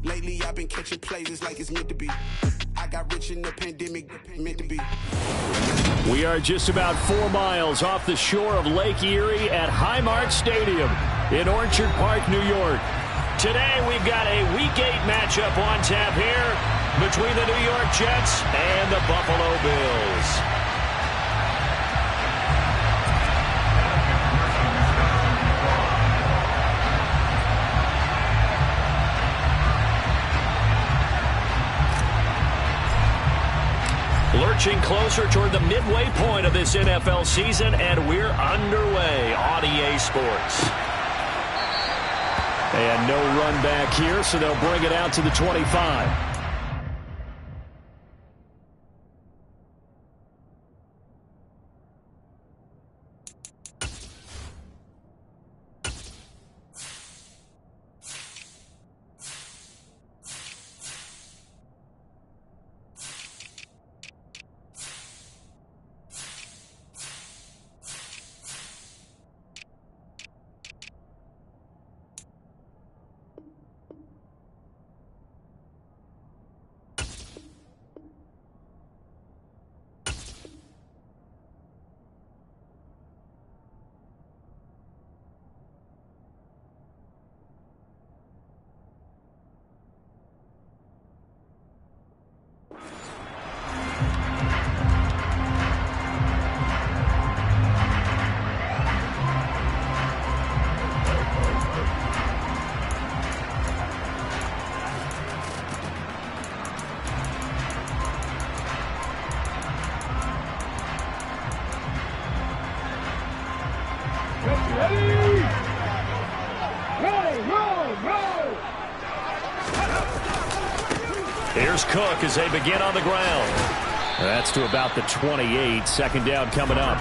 Lately I've been catching plays, it's like it's meant to be. I got rich in the pandemic, meant to be. We are just about 4 miles off the shore of Lake Erie at Highmark Stadium in Orchard Park, New York. Today we've got a Week 8 matchup on tap here between the New York Jets and the Buffalo Bills. Lurching closer toward the midway point of this NFL season, and we're underway on EA Sports. And no run back here, so they'll bring it out to the 25. Here's Cook as they begin on the ground. That's to about the 28. Second down coming up.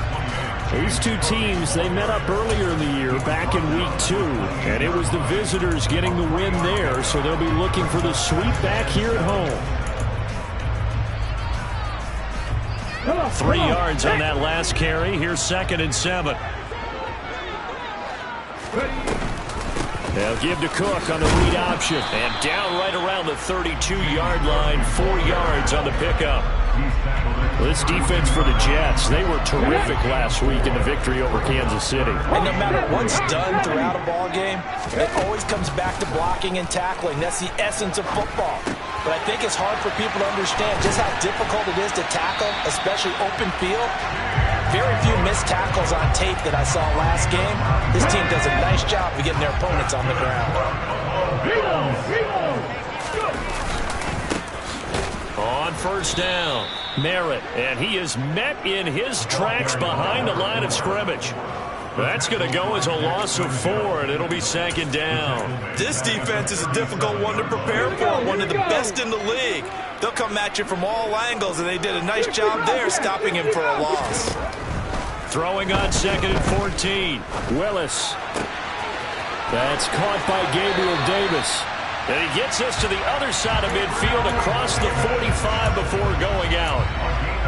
These two teams, they met up earlier in the year back in Week 2. And it was the visitors getting the win there, so they'll be looking for the sweep back here at home. 3 yards on that last carry. Here's 2nd and 7. They'll give to Cook on the read option. And down right around the 32-yard line, 4 yards on the pickup. This defense for the Jets, they were terrific last week in the victory over Kansas City. And no matter what's done throughout a ball game, it always comes back to blocking and tackling. That's the essence of football. But I think it's hard for people to understand just how difficult it is to tackle, especially open field. Very few missed tackles on tape that I saw last game. This team does a nice job of getting their opponents on the ground. On first down, Merritt, and he is met in his tracks behind the line of scrimmage. That's going to go as a loss of 4, and it'll be 2nd down. This defense is a difficult one to prepare for, one of the best in the league. They'll come at you from all angles, and they did a nice job there stopping him for a loss. Throwing on 2nd and 14. Willis. That's caught by Gabriel Davis. And he gets us to the other side of midfield across the 45 before going out.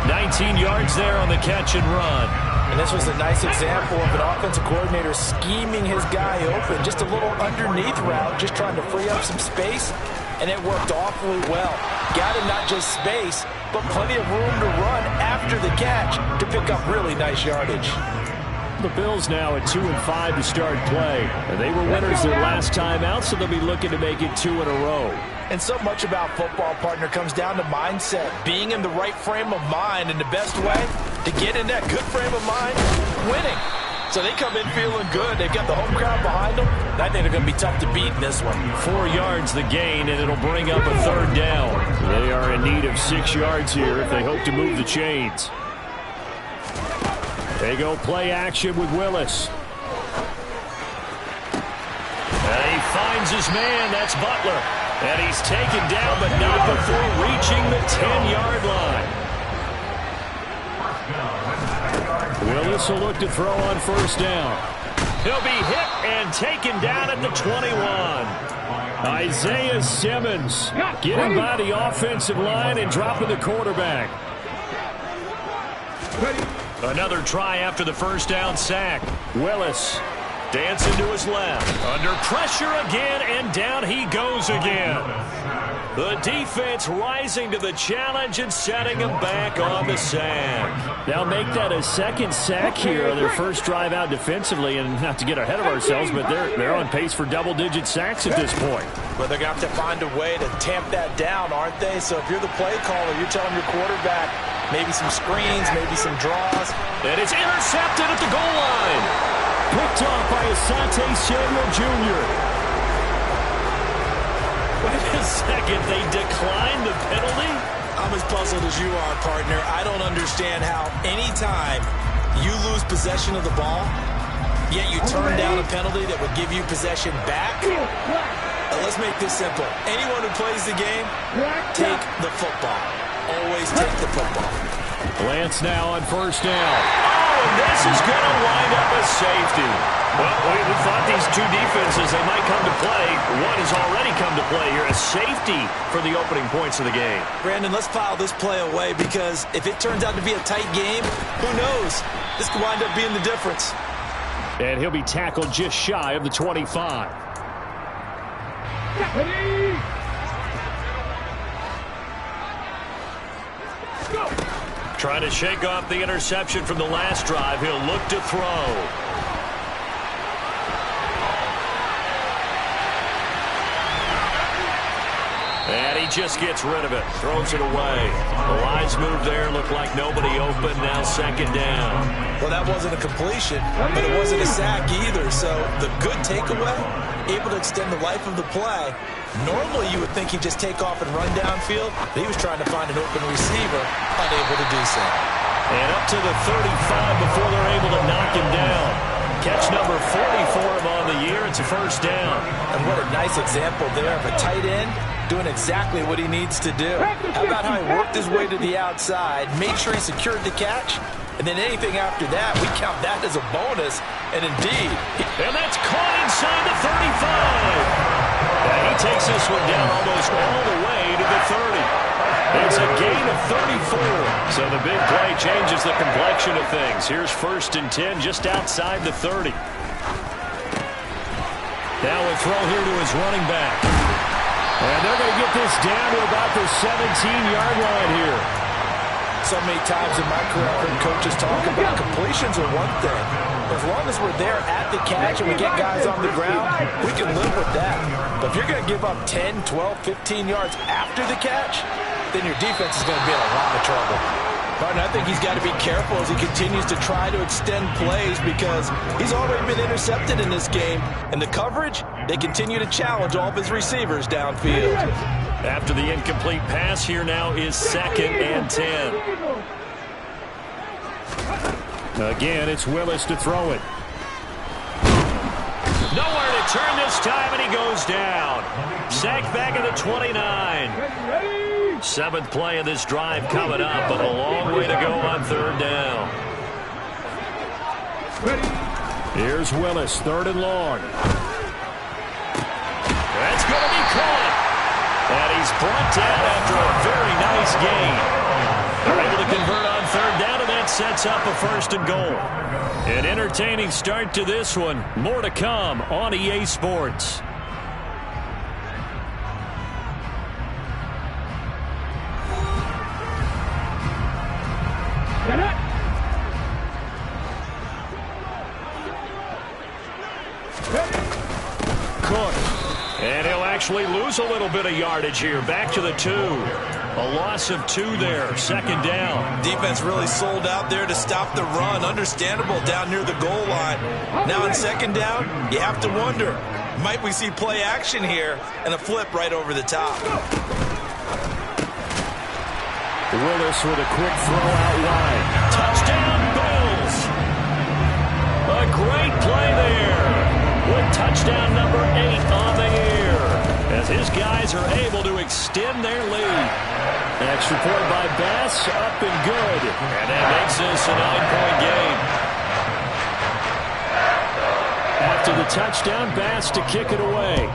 19 yards there on the catch and run. And this was a nice example of an offensive coordinator scheming his guy open. Just a little underneath route, just trying to free up some space. And it worked awfully well. Got him not just space, but plenty of room to run after the catch to pick up really nice yardage. The Bills now at 2-5 to start play. And they were winners their last time out, so they'll be looking to make it 2 in a row. And so much about football, partner, comes down to mindset. Being in the right frame of mind, and the best way to get in that good frame of mind, winning. So they come in feeling good. They've got the home crowd behind them. I think they're going to be tough to beat in this one. 4 yards the gain, and it'll bring up a 3rd down. They are in need of 6 yards here if they hope to move the chains. They go play action with Willis. And he finds his man. That's Butler. And he's taken down, but not before reaching the 10-yard line. Willis will look to throw on 1st down. He'll be hit and taken down at the 21. Isaiah Simmons getting by the offensive line and dropping the quarterback. Another try after the 1st down sack. Willis Dancing to his left. Under pressure again, and down he goes again. The defense rising to the challenge and setting him back on the sack. They'll make that a second sack here on their first drive out defensively, and not to get ahead of ourselves, but they're on pace for double-digit sacks at this point. But they're going to have to find a way to tamp that down, aren't they? So if you're the play caller, you're telling your quarterback maybe some screens, maybe some draws. And it's intercepted at the goal line. Picked off by Asante Samuel Jr. Wait a second, they declined the penalty? I'm as puzzled as you are, partner. I don't understand how any time you lose possession of the ball, yet you turn down a penalty that would give you possession back. Let's make this simple. Anyone who plays the game, take the football. Always take the football. Lance now on first down. Oh, and this is going to wind up a safety. Well, we thought these two defenses, they might come to play. One has already come to play here. A safety for the opening points of the game. Brandon, let's file this play away because if it turns out to be a tight game, who knows? This could wind up being the difference. And he'll be tackled just shy of the 25. Trying to shake off the interception from the last drive. He'll look to throw. And he just gets rid of it. Throws it away. The lines move there. Looked like nobody open. Now second down. Well, that wasn't a completion, but it wasn't a sack either. So the good takeaway, able to extend the life of the play. Normally you would think he'd just take off and run downfield. He was trying to find an open receiver, unable to do so. And up to the 35 before they're able to knock him down. Catch number 40 for him on the year. It's a first down. And what a nice example there of a tight end doing exactly what he needs to do. How about how he worked his way to the outside, made sure he secured the catch, and then anything after that, we count that as a bonus. And indeed. And that's caught inside the 35. And he takes this one down almost all the way to the 30. It's a gain of 34. So the big play changes the complexion of things. Here's first and 10 just outside the 30. Now a throw here to his running back. And they're going to get this down to about the 17-yard line here. So many times in my career, I've heard coaches talk about completions are one thing. As long as we're there at the catch and we get guys on the ground, we can live with that. But if you're going to give up 10, 12, 15 yards after the catch, then your defense is going to be in a lot of trouble. Martin, I think he's got to be careful as he continues to try to extend plays because he's already been intercepted in this game. And the coverage, they continue to challenge all of his receivers downfield. After the incomplete pass, here now is second and 10. Again, it's Willis to throw it. Nowhere to turn this time, and he goes down. Sacked back at the 29. Seventh play of this drive coming up, but a long way to go on third down. Here's Willis, third and long. That's going to be caught. And he's brought down after a very nice gain. They're able to convert on third down, and that sets up a first and goal. An entertaining start to this one. More to come on EA Sports. Cook. And he'll actually lose a little bit of yardage here. Back to the 2. A loss of 2 there. Second down. Defense really sold out there to stop the run. Understandable down near the goal line. Now on second down, you have to wonder, might we see play action here and a flip right over the top? Willis with a quick throw out wide. Touchdown, Bills. A great play there. With touchdown number 8 on the year. As his guys are able to extend their lead. Extra point by Bass, up and good. And that makes this a 9-point game. After the touchdown, Bass to kick it away.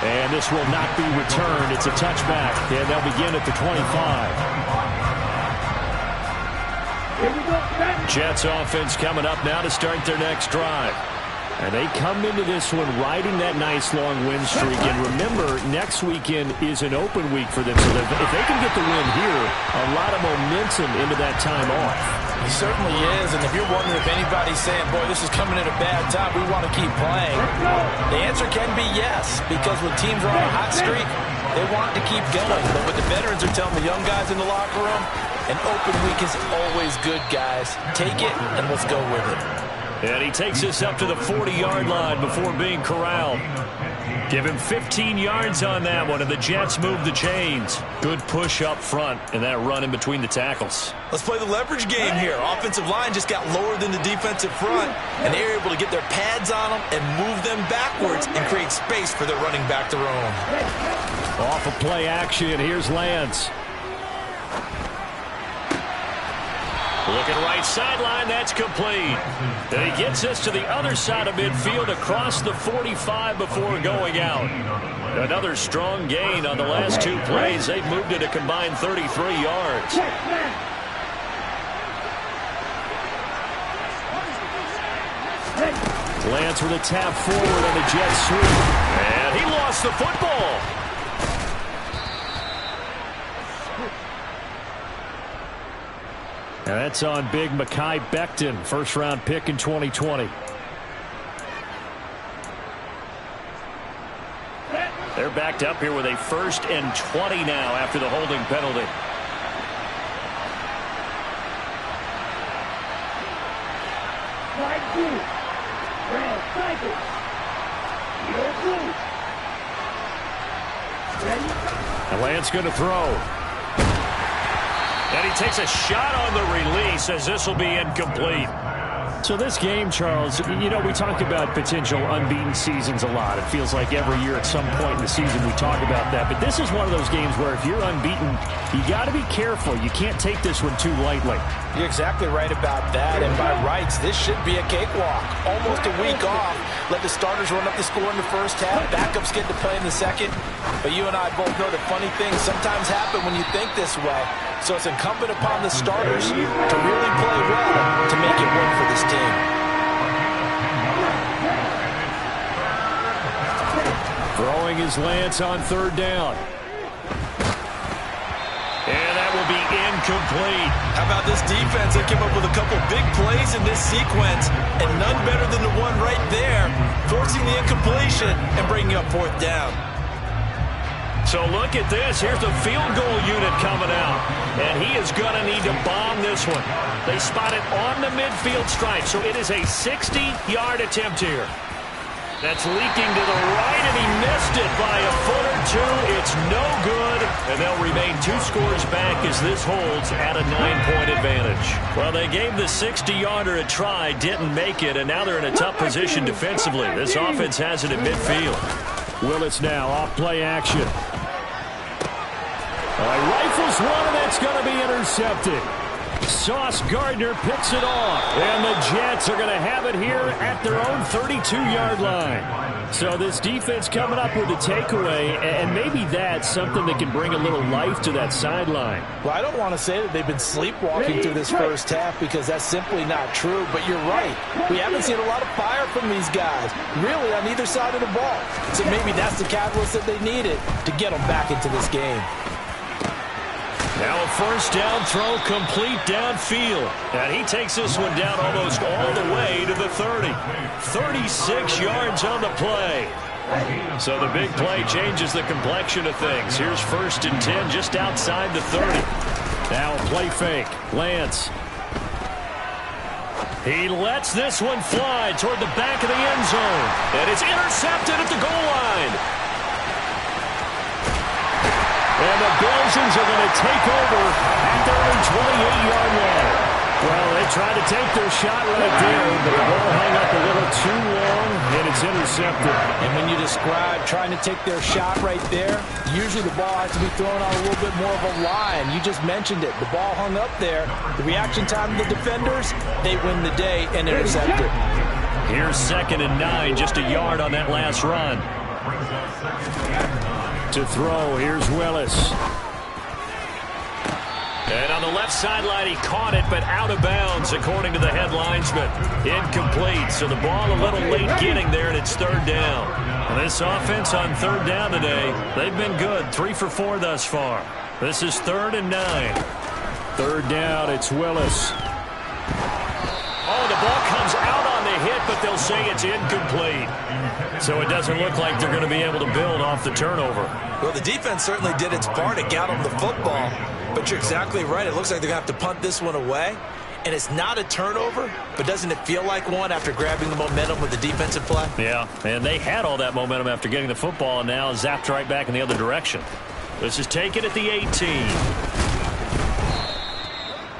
And this will not be returned. It's a touchback, and they'll begin at the 25. Jets offense coming up now to start their next drive. And they come into this one riding that nice long win streak. And remember, next weekend is an open week for them. So if they can get the win here, a lot of momentum into that time off. He certainly is. And if you're wondering if anybody's saying, boy, this is coming at a bad time, we want to keep playing, the answer can be yes. Because when teams are on a hot streak, they want to keep going. But what the veterans are telling the young guys in the locker room, an open week is always good, guys. Take it and let's go with it. And he takes us up to the 40-yard line before being corralled. Give him 15 yards on that one, and the Jets move the chains. Good push up front, and that run in between the tackles. Let's play the leverage game here. Offensive line just got lower than the defensive front, and they're able to get their pads on them and move them backwards and create space for their running back to roam. Off of play action, here's Lance. Looking right sideline, that's complete. And he gets us to the other side of midfield across the 45 before going out. Another strong gain on the last two plays. They've moved it a combined 33 yards. Lance with a tap forward on the jet sweep. And he lost the football. And that's on big Mekhi Becton, first-round pick in 2020. They're backed up here with a 1st and 20 now after the holding penalty. And Lance going to throw. And he takes a shot on the release as this will be incomplete. So this game, Charles, you know, we talk about potential unbeaten seasons a lot. It feels like every year at some point in the season we talk about that. But this is one of those games where if you're unbeaten, you got to be careful. You can't take this one too lightly. You're exactly right about that. And by rights, this should be a cakewalk. Almost a week off. Let the starters run up the score in the first half. Backups get to play in the second. But you and I both know the funny things sometimes happen when you think this way. So it's incumbent upon the starters to really play well to make it work for this team. Throwing is Lance on 3rd down. And that will be incomplete. How about this defense? They came up with a couple big plays in this sequence, and none better than the one right there, forcing the incompletion and bringing up 4th down. So look at this. Here's the field goal unit coming out. And he is going to need to bomb this one. They spot it on the midfield stripe. So it is a 60-yard attempt here. That's leaking to the right, and he missed it by a foot or two. It's no good, and they'll remain 2 scores back as this holds at a 9-point advantage. Well, they gave the 60-yarder a try, didn't make it, and now they're in a tough position defensively. This offense has it at midfield. Willis now off play action. Rifles one, and that's going to be intercepted. Sauce Gardner picks it off, and the Jets are going to have it here at their own 32-yard line. So this defense coming up with a takeaway, and maybe that's something that can bring a little life to that sideline. Well, I don't want to say that they've been sleepwalking through this first half because that's simply not true, but you're right. We haven't seen a lot of fire from these guys, really on either side of the ball. So maybe that's the catalyst that they needed to get them back into this game. Now a 1st down throw complete downfield. And he takes this one down almost all the way to the 30. 36 yards on the play. So the big play changes the complexion of things. Here's 1st and 10 just outside the 30. Now a play fake. Lance. He lets this one fly toward the back of the end zone. And it's intercepted at the goal line. And the Belgians are going to take over at their own 28-yard line. Well, they tried to take their shot right there, but the ball hung up a little too long, and it's intercepted. And when you describe trying to take their shot right there, usually the ball has to be thrown on a little bit more of a line. You just mentioned it. The ball hung up there. The reaction time of the defenders, they win the day and intercept it. Here's 2nd and 9, just a yard on that last run. To throw, here's Willis. And on the left sideline, he caught it, but out of bounds, according to the head linesman. Incomplete, so the ball a little late getting there, and it's third down. And this offense on third down today, they've been good. 3 for 4 thus far. This is 3rd and 9. Third down, it's Willis. Oh, the ball comes out on the hit, but they'll say it's incomplete. So it doesn't look like they're going to be able to build off the turnover. Well, the defense certainly did its part to get them the football. But you're exactly right. It looks like they're going to have to punt this one away. And it's not a turnover, but doesn't it feel like one after grabbing the momentum with the defensive play? Yeah, and they had all that momentum after getting the football and now zapped right back in the other direction. This is taken at the 18.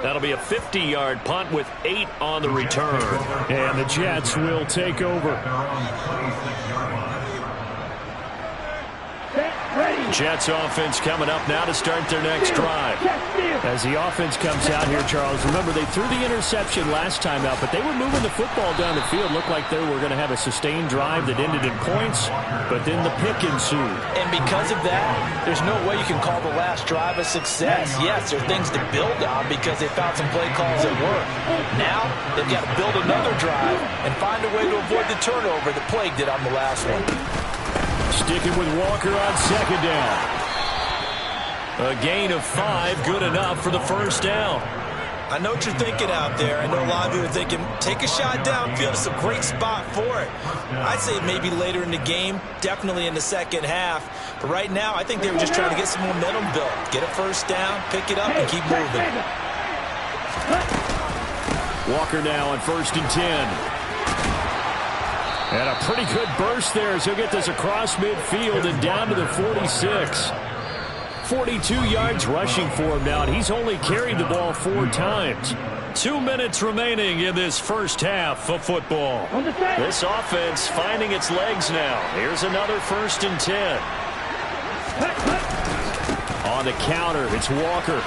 That'll be a 50-yard punt with 8 on the return. And the Jets will take over. Jets offense coming up now to start their next drive. As the offense comes out here, Charles, remember they threw the interception last time out, but they were moving the football down the field. Looked like they were going to have a sustained drive that ended in points, but then the pick ensued. And because of that, there's no way you can call the last drive a success. Yes, there are things to build on because they found some play calls that work. Now, they've got to build another drive and find a way to avoid the turnover that plagued it on the last one. Sticking with Walker on second down. A gain of 5, good enough for the first down. I know what you're thinking out there. I know a lot of you are thinking, take a shot downfield. It's a great spot for it. I'd say maybe later in the game, definitely in the second half. But right now, I think they were just trying to get some momentum built. Get a first down, pick it up, and keep moving. Walker now on 1st and 10. And a pretty good burst there as he'll get this across midfield and down to the 46. 42 yards rushing for him now, and he's only carried the ball 4 times. 2 minutes remaining in this first half of football. This offense finding its legs now. Here's another 1st and 10. On the counter, it's Walker.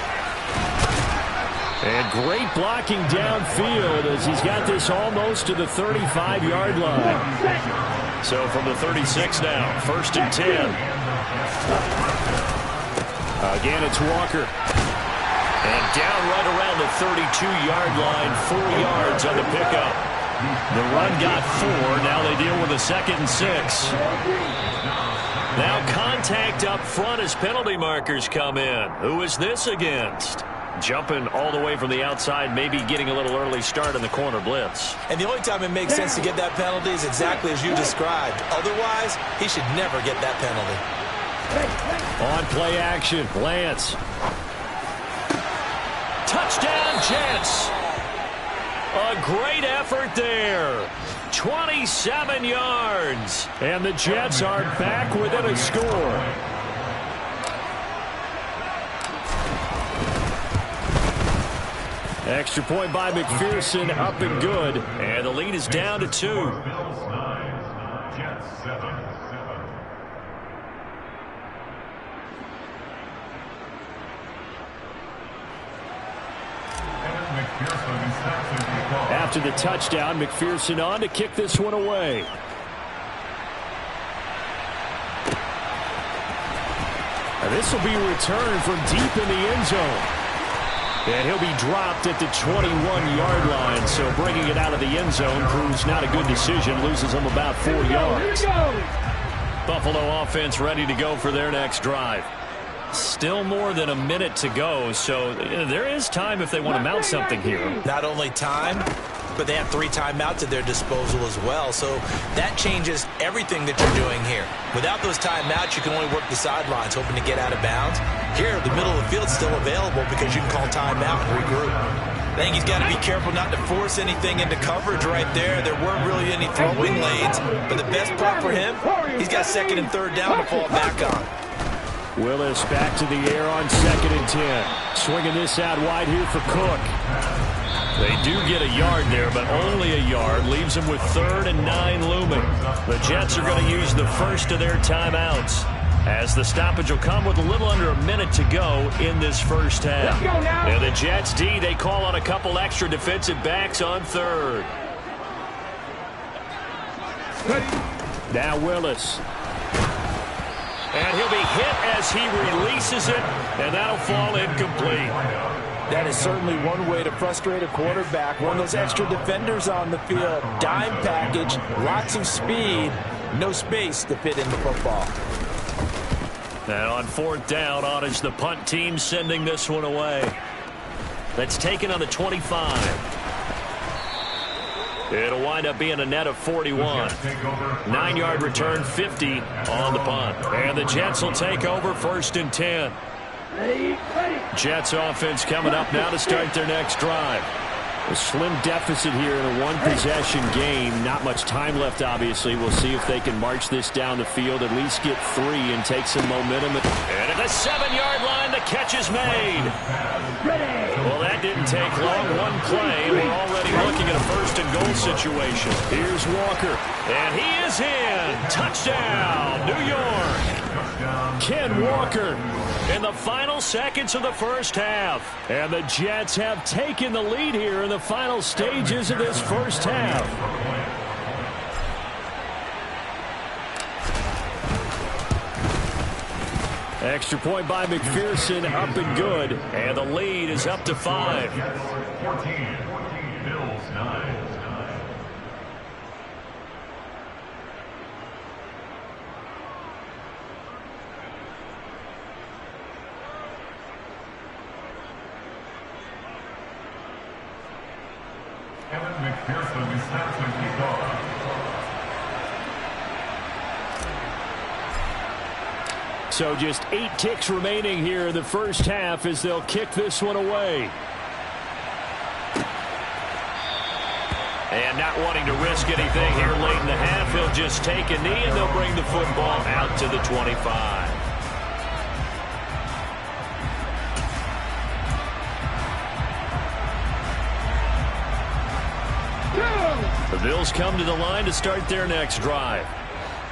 And great blocking downfield as he's got this almost to the 35-yard line. So from the 36 now, 1st and 10. Again, it's Walker. And down right around the 32-yard line, 4 yards on the pickup. The run got 4. Now they deal with a 2nd and 6. Now contact up front as penalty markers come in. Who is this against? Jumping all the way from the outside, maybe getting a little early start in the corner blitz. And the only time it makes sense to get that penalty is exactly as you described. Otherwise, he should never get that penalty. On play action, Lance. Touchdown, Jets. A great effort there. 27 yards. And the Jets are back within a score. Extra point by McPherson, up and good. And the lead is down to 2. After the touchdown, McPherson on to kick this one away. And this will be a return from deep in the end zone. And he'll be dropped at the 21-yard line, so bringing it out of the end zone proves not a good decision, loses him about 4 yards. Buffalo offense ready to go for their next drive. Still more than a minute to go, so there is time if they want to mount something here. Not only time, but they have 3 timeouts at their disposal as well, so that changes everything that you're doing here. Without those timeouts, you can only work the sidelines, hoping to get out of bounds. Here, the middle of the field's still available because you can call timeout and regroup. I think he's got to be careful not to force anything into coverage right there. There weren't really any throwing lanes, but the best part for him, he's got 2nd and 3rd down to fall back on. Willis back to the air on 2nd and 10. Swinging this out wide here for Cook. They do get a yard there, but only a yard. Leaves them with 3rd and 9 looming. The Jets are going to use the first of their timeouts, as the stoppage will come with a little under a minute to go in this first half. And the Jets D, they call on a couple extra defensive backs on 3rd. Now Willis. And he'll be hit as he releases it, and that'll fall incomplete. That is certainly one way to frustrate a quarterback. Run those extra defenders on the field. Dime package, lots of speed, no space to fit in the football. And on 4th down, Ottage, the punt team sending this one away. That's taken on the 25. It'll wind up being a net of 41. 9-yard return, 50 on the punt. And the Jets will take over 1st and 10. Jets offense coming up now to start their next drive. A slim deficit here in a one-possession game. Not much time left, obviously. We'll see if they can march this down the field, at least get 3 and take some momentum. And at the 7-yard line, the catch is made. Well, that didn't take long. One play, and we're already looking at a 1st and goal situation. Here's Walker, and he is in. Touchdown, New York. Ken Walker in the final seconds of the first half. And the Jets have taken the lead here in the final stages of this first half. Extra point by McPherson, up and good. And the lead is up to 5. 14, Bills 9. Kevin McPherson snaps and kickoff. So just 8 ticks remaining here in the first half as they'll kick this one away. And not wanting to risk anything here late in the half, he'll just take a knee and they'll bring the football out to the 25. The Bills come to the line to start their next drive.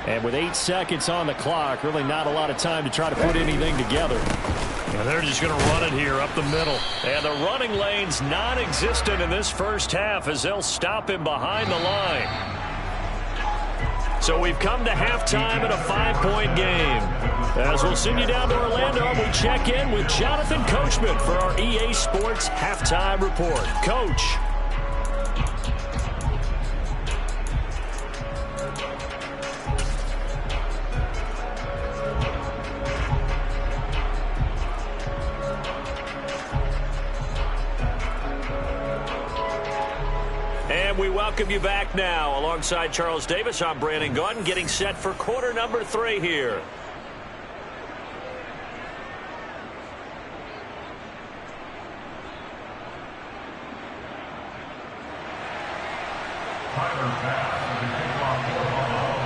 And with 8 seconds on the clock, really not a lot of time to try to put anything together. And they're just going to run it here up the middle. And the running lane's non-existent in this first half as they'll stop him behind the line. So we've come to halftime in a 5-point game. As we'll send you down to Orlando, we check in with Jonathan Coachman for our EA Sports Halftime Report. Coach. And we welcome you back now. Alongside Charles Davis, I'm Brandon Gaudin, getting set for quarter number 3 here.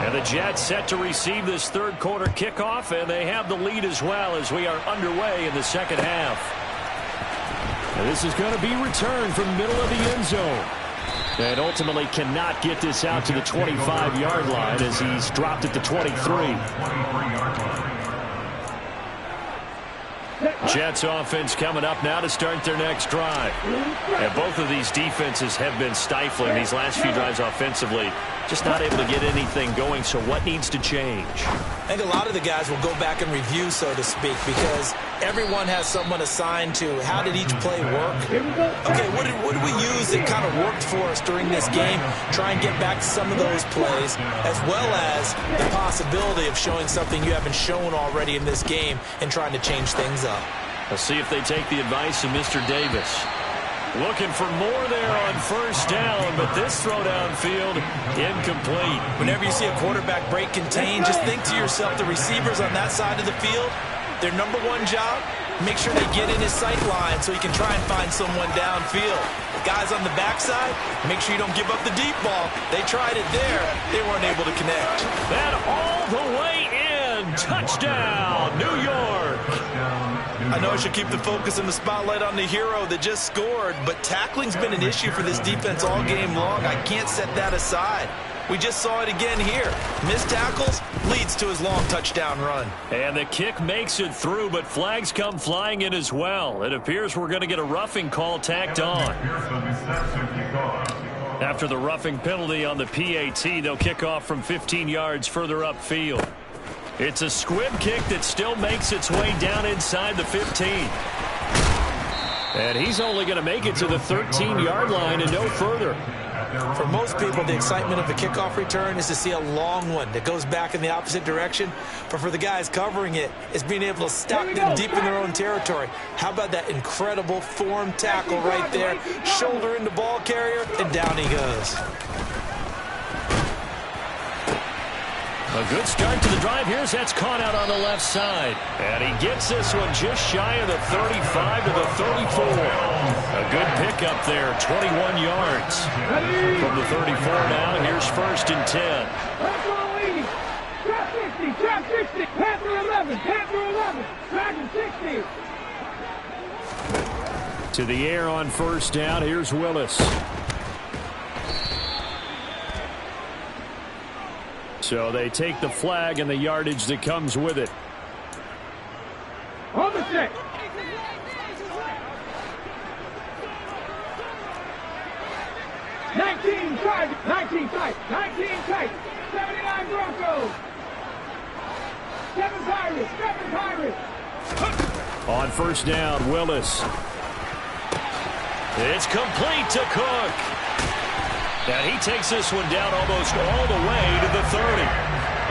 And the Jets set to receive this third quarter kickoff, and they have the lead as well as we are underway in the second half. And this is going to be returned from the middle of the end zone. And ultimately cannot get this out to the 25-yard line as he's dropped at the 23. Jets offense coming up now to start their next drive. And both of these defenses have been stifling these last few drives offensively. Just not able to get anything going, so what needs to change? I think a lot of the guys will go back and review, so to speak, because everyone has someone assigned to how did each play work. Okay, what did we use that kind of worked for us during this game? Try and get back to some of those plays, as well as the possibility of showing something you haven't shown already in this game and trying to change things up. We'll see if they take the advice of Mr. Davis. Looking for more there on first down, but this throw downfield incomplete. Whenever you see a quarterback break contain, just think to yourself, the receivers on that side of the field, their number one job, make sure they get in his sight line so he can try and find someone downfield. Guys on the backside, make sure you don't give up the deep ball. They tried it there. They weren't able to connect. That all the way in. Touchdown, New York. I know I should keep the focus and the spotlight on the hero that just scored, but tackling's been an issue for this defense all game long. I can't set that aside. We just saw it again here. Missed tackles leads to his long touchdown run. And the kick makes it through, but flags come flying in as well. It appears we're going to get a roughing call tacked on. After the roughing penalty on the PAT, they'll kick off from 15 yards further upfield. It's a squib kick that still makes its way down inside the 15. And he's only going to make it to the 13-yard line and no further. For most people, the excitement of a kickoff return is to see a long one that goes back in the opposite direction. But for the guys covering it, it's being able to stop them deep in their own territory. How about that incredible form tackle right there? Shoulder into ball carrier, and down he goes. A good start to the drive. Here's that's caught out on the left side. And he gets this one just shy of the 35 to the 34. A good pickup there, 21 yards. From the 34 now, here's 1st and 10. Trap 60, trap 60, Panther 11, Panther 11, Dragon 60. To the air on 1st down, here's Willis. So they take the flag and the yardage that comes with it. On the set. Nineteen tight, 19 tight, 79 Broncos. 7 Pirates. On 1st down, Willis. It's complete to Cook. And he takes this one down almost all the way to the 30.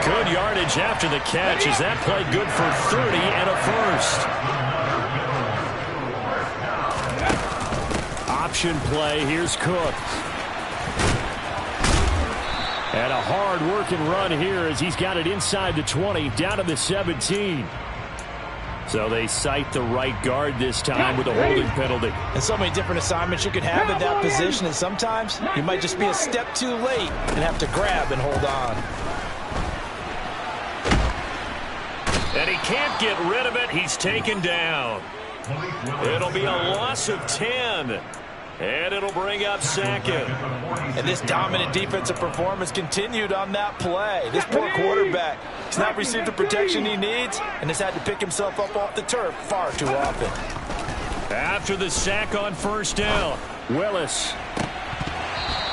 Good yardage after the catch as that played good for 30 and a first. Option play. Here's Cook. And a hard-working run here as he's got it inside the 20, down to the 17. So they cite the right guard this time with a holding penalty. And so many different assignments you can have in that position, and sometimes you might just be a step too late and have to grab and hold on. And he can't get rid of it. He's taken down. It'll be a loss of 10. And it'll bring up 2nd. And this dominant defensive performance continued on that play. This poor quarterback has not received the protection he needs and has had to pick himself up off the turf far too often. After the sack on 1st down, Willis.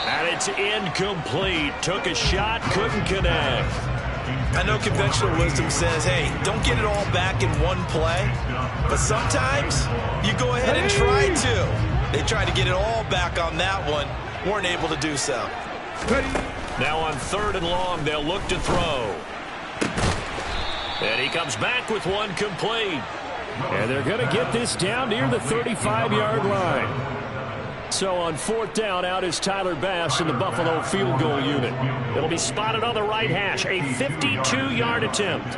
And it's incomplete. Took a shot, couldn't connect. I know conventional wisdom says, hey, don't get it all back in one play. But sometimes you go ahead and try to. They tried to get it all back on that one. Weren't able to do so. Now on 3rd and long, they'll look to throw. And he comes back with one complete. And they're going to get this down near the 35-yard line. So on 4th down, out is Tyler Bass in the Buffalo field goal unit. It'll be spotted on the right hash. A 52-yard attempt.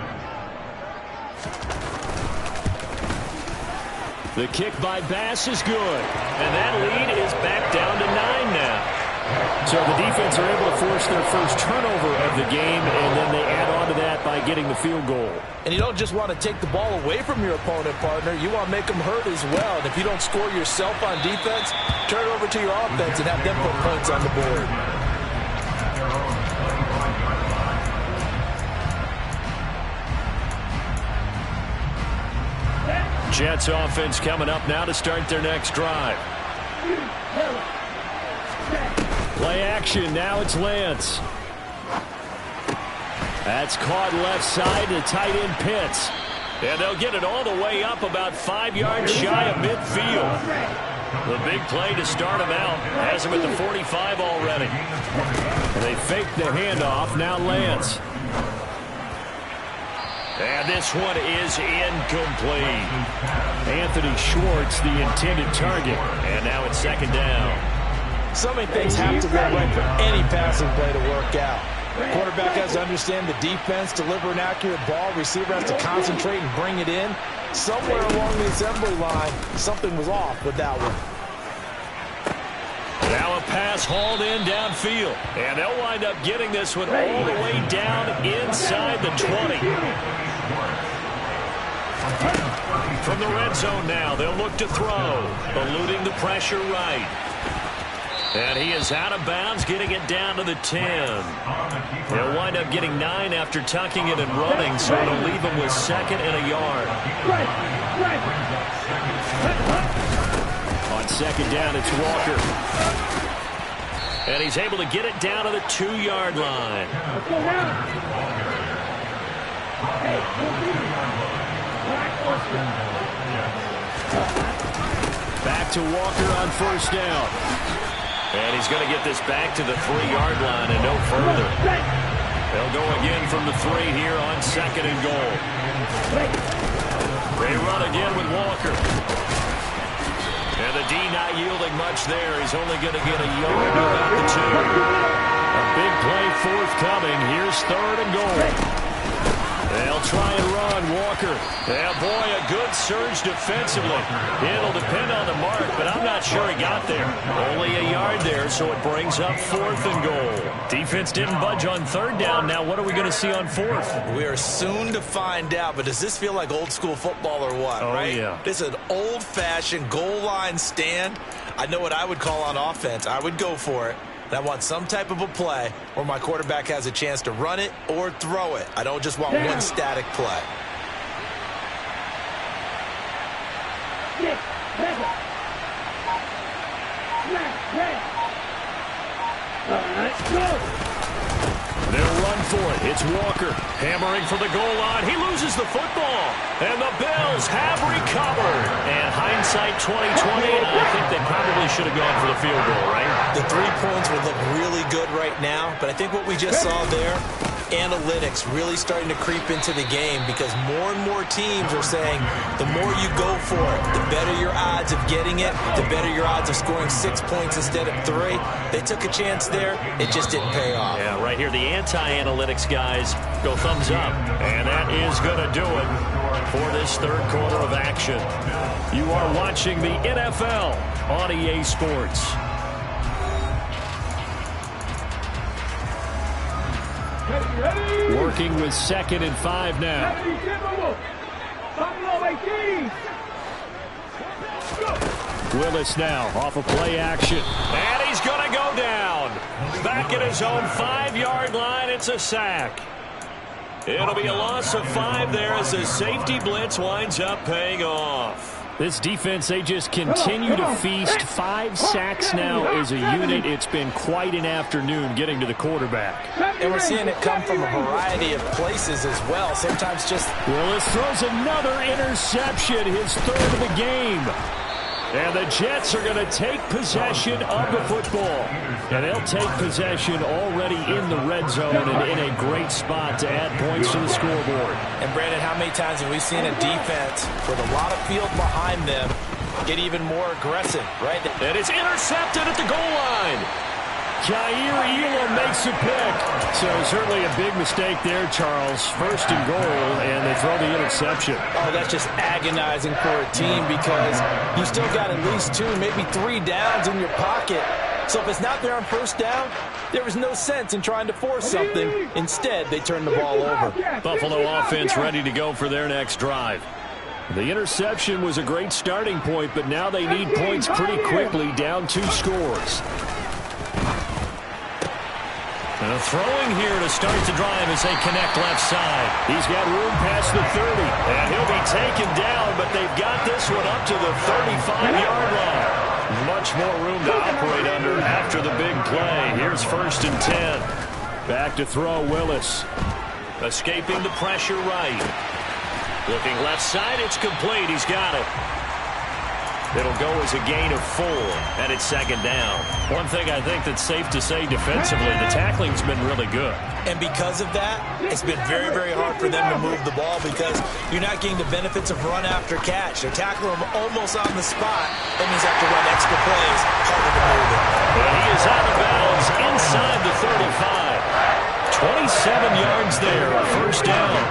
The kick by Bass is good. And that lead is back down to 9 now. So the defense are able to force their first turnover of the game, and then they add on to that by getting the field goal. And you don't just want to take the ball away from your opponent, partner. You want to make them hurt as well. And if you don't score yourself on defense, turn it over to your offense and have them put points on the board. Jets offense coming up now to start their next drive. Play action. Now it's Lance. That's caught left side to tight end Pitts. And they'll get it all the way up about 5 yards shy of midfield. The big play to start him out. Has him at the 45 already. They fake the handoff. Now Lance. And this one is incomplete. Anthony Schwartz, the intended target. And now it's 2nd down. So many things have to go right for any passing play to work out. Quarterback has to understand the defense, deliver an accurate ball. Receiver has to concentrate and bring it in. Somewhere along the assembly line, something was off with that one. Now a pass hauled in downfield. And they'll wind up getting this one all the way down inside the 20. From the red zone now, they'll look to throw. Eluding the pressure right. And he is out of bounds, getting it down to the 10. They'll wind up getting 9 after tucking it and running, so it'll leave him with 2nd and a yard. On 2nd down, it's Walker. And he's able to get it down to the 2-yard line. Back to Walker on first down. And he's going to get this back to the 3-yard line and no further. They'll go again from the 3 here on 2nd and goal. They run again with Walker. And the D not yielding much there. He's only going to get a yard to about the 2. A big play forthcoming. Here's 3rd and goal. They'll try and run. Walker. Yeah, boy, a good surge defensively. It'll depend on the mark, but I'm not sure he got there. Only a yard there, so it brings up 4th and goal. Defense didn't budge on 3rd down. Now what are we going to see on 4th? We are soon to find out, but does this feel like old school football or what, right? Yeah. This is an old-fashioned goal line stand. I know what I would call on offense. I would go for it. I want some type of a play where my quarterback has a chance to run it or throw it. I don't just want one static play. 6, 7. All right, go. They'll run for it. It's Walker hammering for the goal line. He loses the football. And the Bills have recovered. And hindsight 2020, I think they probably should have gone for the field goal, right? The 3 points would look really good right now, but I think what we just saw there, analytics really starting to creep into the game because more and more teams are saying the more you go for it, the better your odds of getting it, the better your odds of scoring 6 points instead of 3. They took a chance there. It just didn't pay off. Yeah, right here, the anti-analytics guys go thumbs up. And that is going to do it for this 3rd quarter of action. You are watching the NFL on EA Sports. Ready? Working with 2nd and 5 now. Willis now off of play action. And he's going to go down. Back at his own 5-yard line. It's a sack. It'll be a loss of 5 there as the safety blitz winds up paying off. This defense, they just continue to feast. 5 sacks now as a unit. It's been quite an afternoon getting to the quarterback. And we're seeing it come from a variety of places as well. Sometimes just... Willis throws another interception, his 3rd of the game. And the Jets are going to take possession of the football. And they'll take possession already in the red zone and in a great spot to add points to the scoreboard. And, Brandon, how many times have we seen a defense with a lot of field behind them get even more aggressive, right? And it's intercepted at the goal line. Jair Elam makes a pick. So certainly a big mistake there, Charles. 1st and goal, and they throw the interception. Oh, that's just agonizing for a team because you still got at least 2, maybe 3 downs in your pocket. So if it's not there on 1st down, there was no sense in trying to force something. Instead, they turn the ball over. Buffalo offense ready to go for their next drive. The interception was a great starting point, but now they need points pretty quickly, down 2 scores. And throwing here to start the drive as they connect left side. He's got room past the 30, and he'll be taken down, but they've got this one up to the 35-yard line. Much more room to operate under after the big play. Here's 1st and 10. Back to throw Willis. Escaping the pressure right. Looking left side, it's complete. He's got it. It'll go as a gain of 4, and it's 2nd down. One thing I think that's safe to say defensively, the tackling's been really good. And because of that, it's been very, very hard for them to move the ball because you're not getting the benefits of run after catch. They're tackling him almost on the spot. That means they have to run extra plays, harder to move it. But he is out of bounds inside the 35. 27 yards there, a 1st down.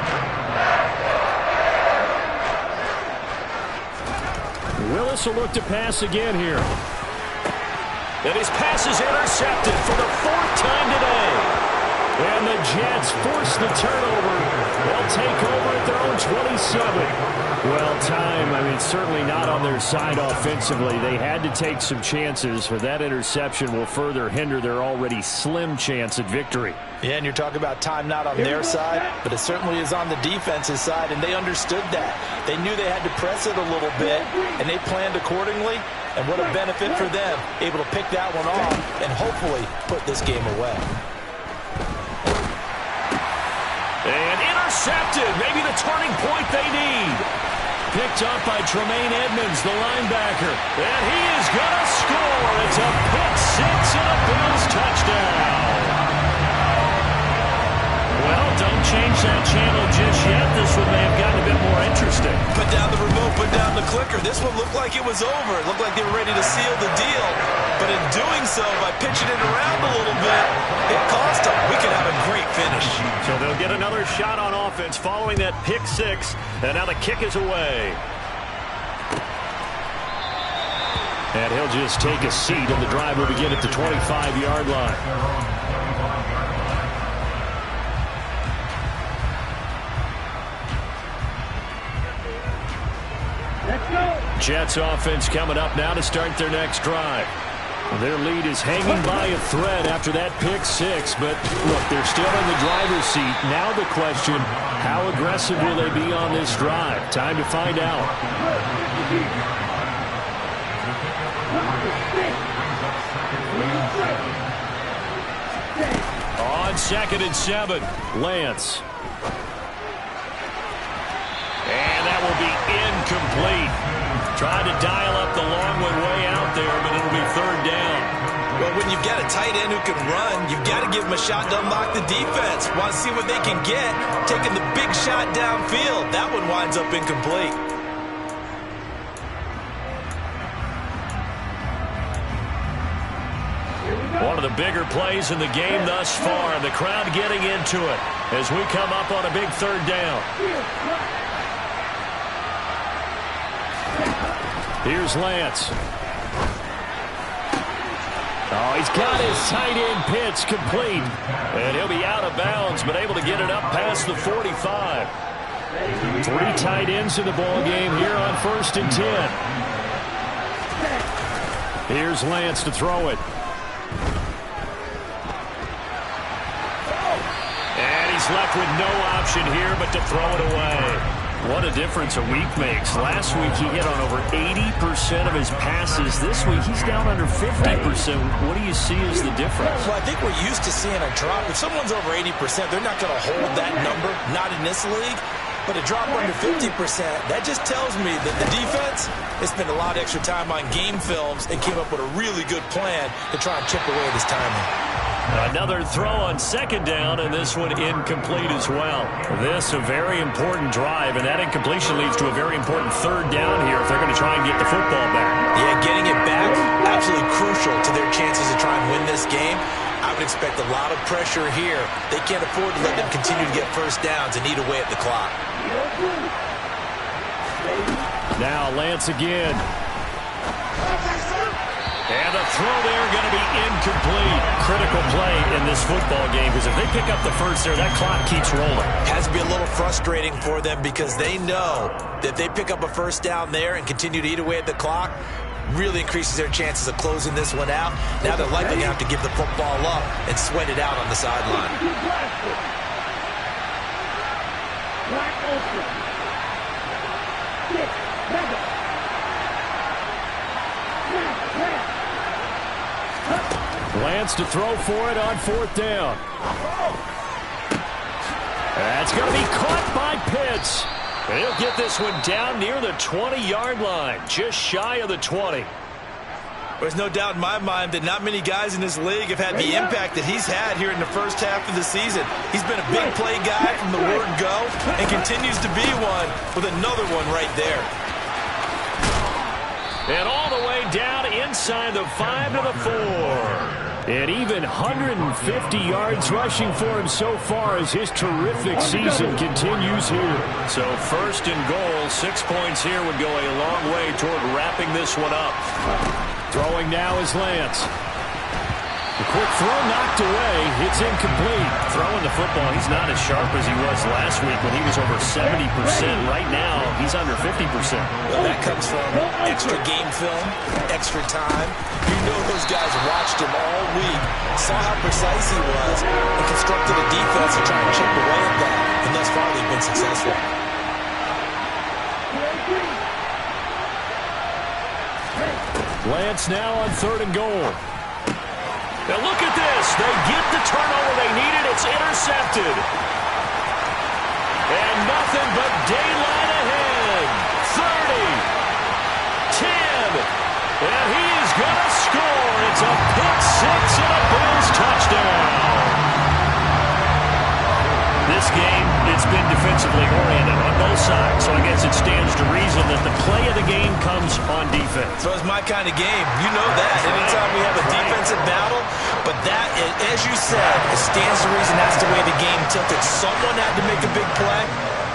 Willis will look to pass again here. And his pass is intercepted for the 4th time today. And the Jets force the turnover. They'll take over at their own 27. Well, time, I mean, certainly not on their side offensively. They had to take some chances, but that interception will further hinder their already slim chance at victory. Yeah, and you're talking about time not on their side, but it certainly is on the defense's side, and they understood that. They knew they had to press it a little bit, and they planned accordingly, and what a benefit for them, able to pick that one off and hopefully put this game away. And intercepted, maybe the turning point they need. picked up by Tremaine Edmonds, the linebacker. And he is going to score. It's a pick six and a Bills touchdown. Well, don't change that channel just yet. This one may have gotten a bit more interesting. Put down the remote, put down the clicker. This one looked like it was over. It looked like they were ready to seal the deal. But in doing so, by pitching it around a little bit, it cost them. We could have a great finish. So they'll get another shot on offense following that pick six. And now the kick is away. And he'll just take a seat, and the drive will begin at the 25-yard line. Jets offense coming up now to start their next drive. Their lead is hanging by a thread after that pick six, but look, they're still in the driver's seat. Now the question, how aggressive will they be on this drive? Time to find out. On 2nd and 7, Lance. And that will be incomplete. Tried to dial up the long one way out there, but it'll be 3rd down. Well, when you've got a tight end who can run, you've got to give him a shot to unlock the defense. Want to see what they can get, taking the big shot downfield. That one winds up incomplete. One of the bigger plays in the game thus far. The crowd getting into it as we come up on a big 3rd down. Here's Lance. Oh, he's got his tight end pitch complete. And he'll be out of bounds, but able to get it up past the 45. 3 tight ends in the ball game here on 1st and 10. Here's Lance to throw it. And he's left with no option here but to throw it away. What a difference a week makes. Last week he hit on over 80% of his passes. This week he's down under 50%. What do you see as the difference? Well, I think we're used to seeing a drop. If someone's over 80%, they're not going to hold that number, not in this league. But a drop under 50%, that just tells me that the defense has spent a lot of extra time on game films and came up with a really good plan to try and chip away at his timing. Another throw on 2nd down, and this one incomplete as well. This a very important drive, and that incompletion leads to a very important 3rd down here if they're going to try and get the football back. Yeah, getting it back, absolutely crucial to their chances to try and win this game. I would expect a lot of pressure here. They can't afford to let them continue to get 1st downs and eat away at the clock. Now Lance again. And the throw there going to be incomplete. Critical play in this football game because if they pick up the 1st there, that clock keeps rolling. Has to be a little frustrating for them because they know that if they pick up a 1st down there and continue to eat away at the clock, really increases their chances of closing this one out. Now they're likely going to have to give the football up and sweat it out on the sideline. Lance to throw for it on 4th down. That's going to be caught by Pitts. And he'll get this one down near the 20-yard line, just shy of the 20. There's no doubt in my mind that not many guys in this league have had the impact that he's had here in the 1st half of the season. He's been a big play guy from the word go and continues to be one with another one right there. And all the way down inside the 5 to the 4. And even 150 yards rushing for him so far as his terrific season continues here. So 1st and goal, 6 points here would go a long way toward wrapping this one up. Throwing now is Lance. The quick throw knocked away. It's incomplete. Throwing the football, he's not as sharp as he was last week when he was over 70%. Right now, he's under 50%. Well, that comes from extra game film, extra time. You know those guys watched him all week, saw how precise he was, and constructed a defense to try and chip away at that. And thus far, they've been successful. Lance now on 3rd and goal. Now look at this. They get the turnover they needed. It's intercepted. And nothing but daylight ahead. It's a pick six and a Bills touchdown. This game, it's been defensively oriented on both sides, so I guess it stands to reason that the play of the game comes on defense. So it's my kind of game. You know that. Anytime we have a defensive battle, but that, as you said, it stands to reason that's the way the game tilted. Someone had to make a big play,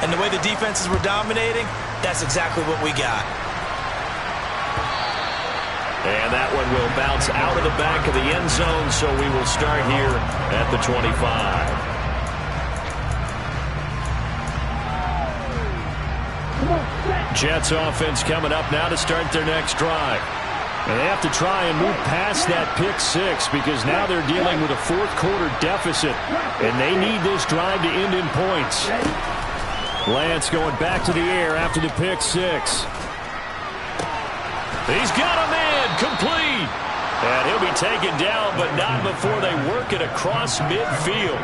and the way the defenses were dominating, that's exactly what we got. And that one will bounce out of the back of the end zone, so we will start here at the 25. Jets offense coming up now to start their next drive. And they have to try and move past that pick six because now they're dealing with a fourth quarter deficit. And they need this drive to end in points. Lance going back to the air after the pick six. He's got a man complete. And he'll be taken down, but not before they work it across midfield.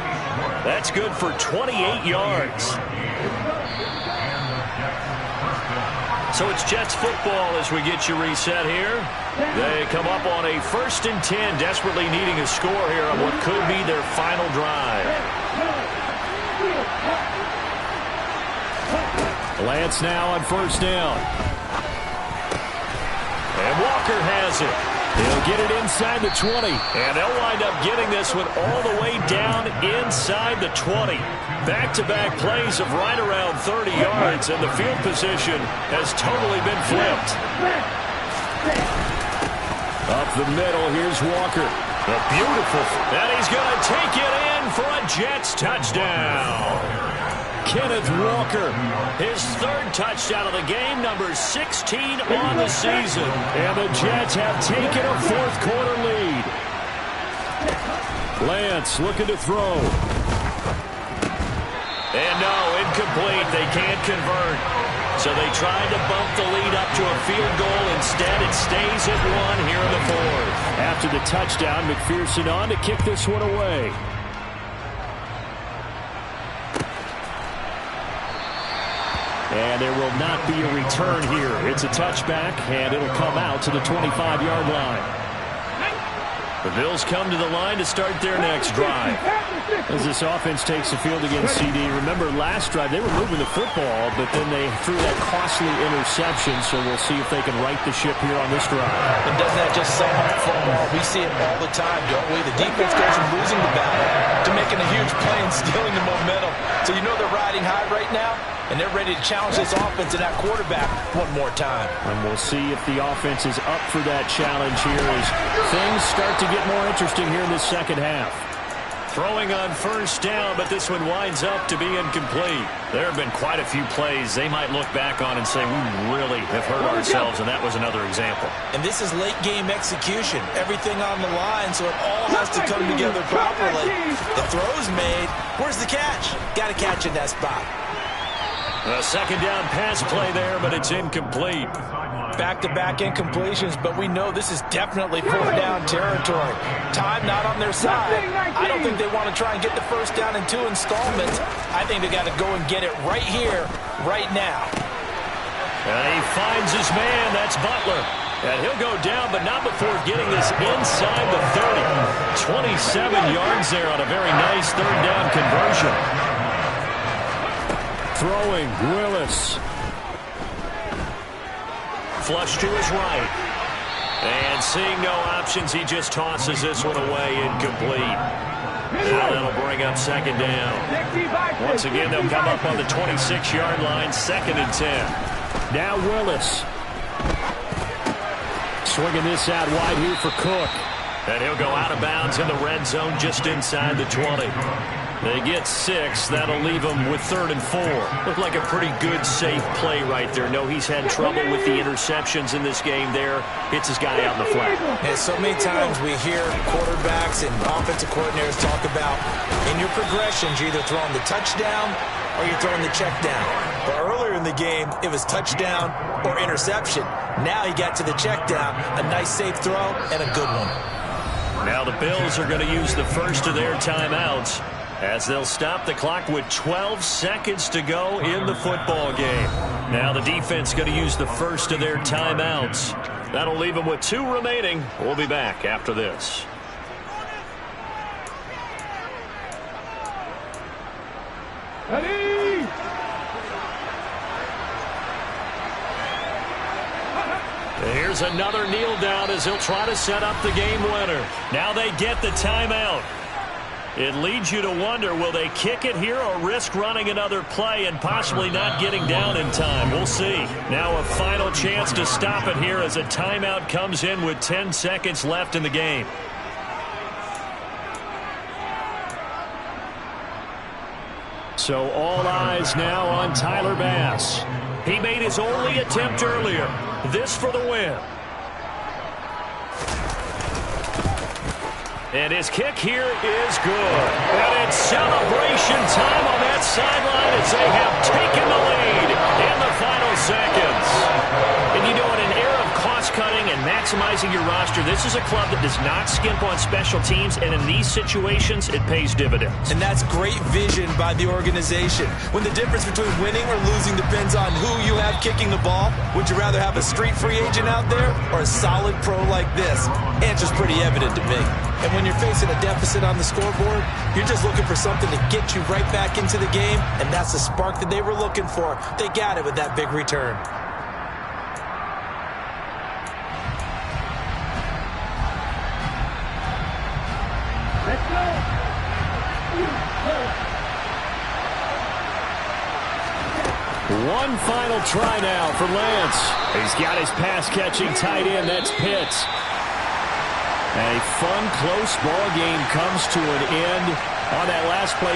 That's good for 28 yards. So it's Jets football as we get you reset here. They come up on a 1st and 10, desperately needing a score here on what could be their final drive. Lance now on 1st down. And Walker has it. He'll get it inside the 20. And they'll wind up getting this one all the way down inside the 20. Back-to-back plays of right around 30 yards, and the field position has totally been flipped. Up the middle, here's Walker. A beautiful, and he's going to take it in for a Jets touchdown. Kenneth Walker, his 3rd touchdown of the game, number 16 on the season. And the Jets have taken a fourth quarter lead. Lance looking to throw. And no, incomplete. They can't convert. So they tried to bump the lead up to a field goal. Instead, it stays at 1 here in the 4th. After the touchdown, McPherson on to kick this one away. And there will not be a return here. It's a touchback, and it'll come out to the 25-yard line. The Bills come to the line to start their next drive. As this offense takes the field against CD, remember last drive they were moving the football, but then they threw that costly interception, so we'll see if they can right the ship here on this drive. And doesn't that just sum up football? We see it all the time, don't we? The defense goes from losing the battle to making a huge play and stealing the momentum. So you know they're riding high right now, and they're ready to challenge this offense and that quarterback one more time. And we'll see if the offense is up for that challenge here as things start to get more interesting here in the second half. Throwing on 1st down, but this one winds up to be incomplete. There have been quite a few plays they might look back on and say, we really have hurt ourselves, and that was another example. And this is late game execution. Everything on the line, so it all has to come together properly. The throw's made. Where's the catch? Got to catch in that spot. A 2nd down pass play there, but it's incomplete. Back-to-back incompletions, but we know this is definitely 4th down territory. Time not on their side. I don't think they want to try and get the 1st down in 2 installments. I think they got to go and get it right here, right now. And he finds his man. That's Butler. And he'll go down, but not before getting this inside the 30. 27 yards there on a very nice 3rd down conversion. Throwing, Willis. Flush to his right. And seeing no options, he just tosses this one away, incomplete. Now that'll bring up 2nd down. Once again, they'll come up on the 26-yard line, 2nd and 10. Now Willis. Swinging this out wide here for Cook. And he'll go out of bounds in the red zone just inside the 20. They get 6. That'll leave them with 3rd and 4. Looked like a pretty good, safe play right there. No, he's had trouble with the interceptions in this game there. Hits his guy out in the flat. And so many times we hear quarterbacks and offensive coordinators talk about in your progressions, you're either throwing the touchdown or you're throwing the check down. But earlier in the game, it was touchdown or interception. Now he got to the check down. A nice, safe throw and a good one. Now the Bills are going to use the first of their timeouts as they'll stop the clock with 12 seconds to go in the football game. Now the defense going to use the first of their timeouts That'll leave them with 2 remaining. We'll be back after this. Ready? Here's another kneel down as he'll try to set up the game winner. Now they get the timeout. It leads you to wonder, will they kick it here or risk running another play and possibly not getting down in time? We'll see. Now a final chance to stop it here as a timeout comes in with 10 seconds left in the game. So all eyes now on Tyler Bass. He made his only attempt earlier. This for the win. And his kick here is good. And it's celebration time on that sideline as they have taken the lead in the final seconds. And you know, in an era of cost-cutting and maximizing your roster, this is a club that does not skimp on special teams, and in these situations, it pays dividends. And that's great vision by the organization. When the difference between winning or losing depends on who you have kicking the ball, would you rather have a street free agent out there or a solid pro like this? Answer's pretty evident to me. And when you're facing a deficit on the scoreboard, you're just looking for something to get you right back into the game, and that's the spark that they were looking for. They got it with that big return. Let's go. One final try now for Lance. He's got his pass-catching tight end. That's Pitts. A fun, close ball game comes to an end on that last play.